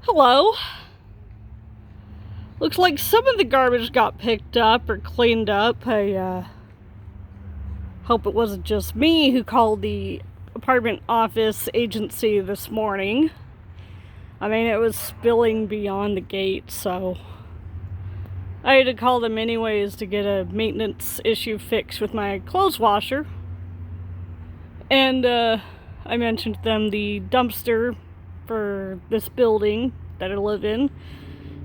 Hello. Looks like some of the garbage got picked up or cleaned up. I hope it wasn't just me who called the apartment office agency this morning. I mean, it was spilling beyond the gate, so I had to call them anyways to get a maintenance issue fixed with my clothes washer. And I mentioned to them the dumpster for this building that I live in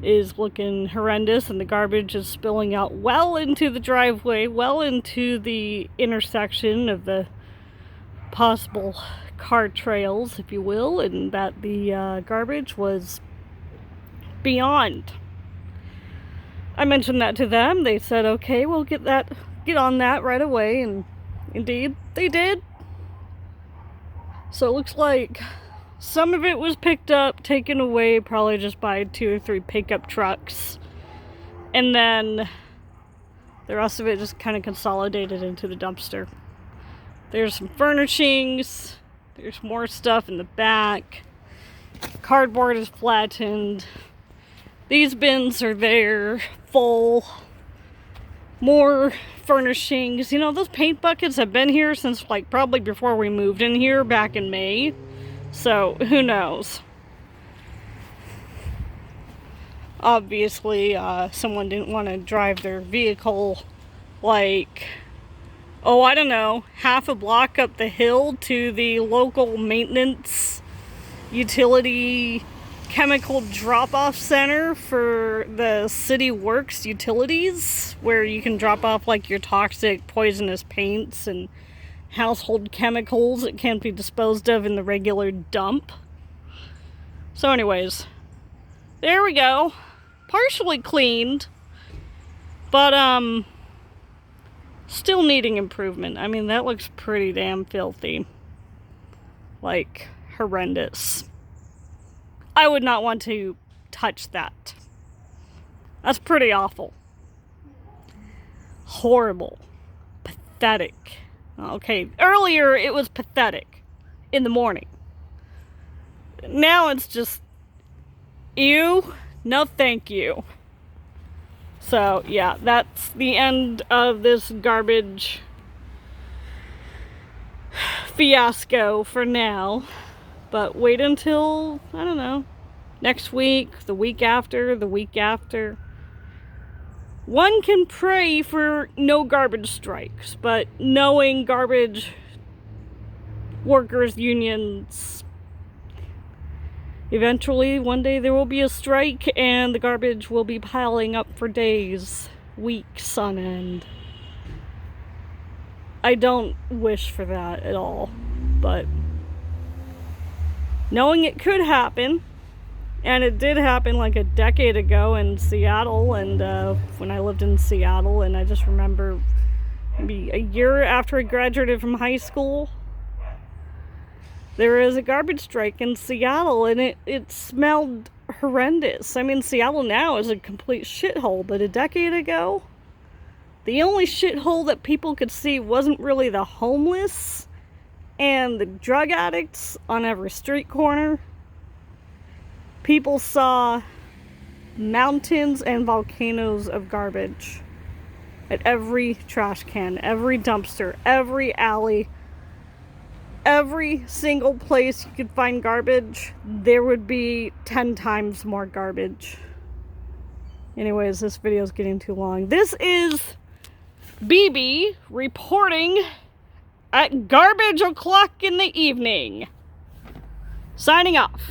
is looking horrendous, and the garbage is spilling out well into the driveway, well into the intersection of the possible car trails, if you will, and that the garbage was beyond. I mentioned that to them. They said, okay, we'll get on that right away, and indeed they did. So it looks like some of it was picked up, taken away, probably just by 2 or 3 pickup trucks. And then the rest of it just kind of consolidated into the dumpster. There's some furnishings. There's more stuff in the back. Cardboard is flattened. These bins are there, full. More furnishings. You know, those paint buckets have been here since like probably before we moved in here back in May. So, who knows? Obviously, someone didn't want to drive their vehicle like, oh, I don't know, half a block up the hill to the local maintenance utility chemical drop-off center for the city works utilities, where you can drop off like your toxic poisonous paints and household chemicals that can't be disposed of in the regular dump. So anyways, there we go. Partially cleaned, but still needing improvement. I mean, that looks pretty damn filthy. Like, horrendous. I would not want to touch that. That's pretty awful. Horrible. Pathetic. Okay, earlier it was pathetic in the morning. Now it's just, ew, no thank you. So, yeah, that's the end of this garbage fiasco for now. But wait until, I don't know, next week, the week after, the week after. One can pray for no garbage strikes, but knowing garbage workers' unions, eventually one day there will be a strike and the garbage will be piling up for days, weeks on end. I don't wish for that at all, but knowing it could happen, and it did happen like a decade ago in Seattle, and when I lived in Seattle, and I just remember maybe a year after I graduated from high school, there was a garbage strike in Seattle, and it smelled horrendous. I mean, Seattle now is a complete shithole, but a decade ago, the only shithole that people could see wasn't really the homeless and the drug addicts on every street corner. People saw mountains and volcanoes of garbage at every trash can, every dumpster, every alley, every single place you could find garbage, there would be 10 times more garbage. Anyways, this video is getting too long. This is BB reporting at garbage o'clock in the evening. Signing off.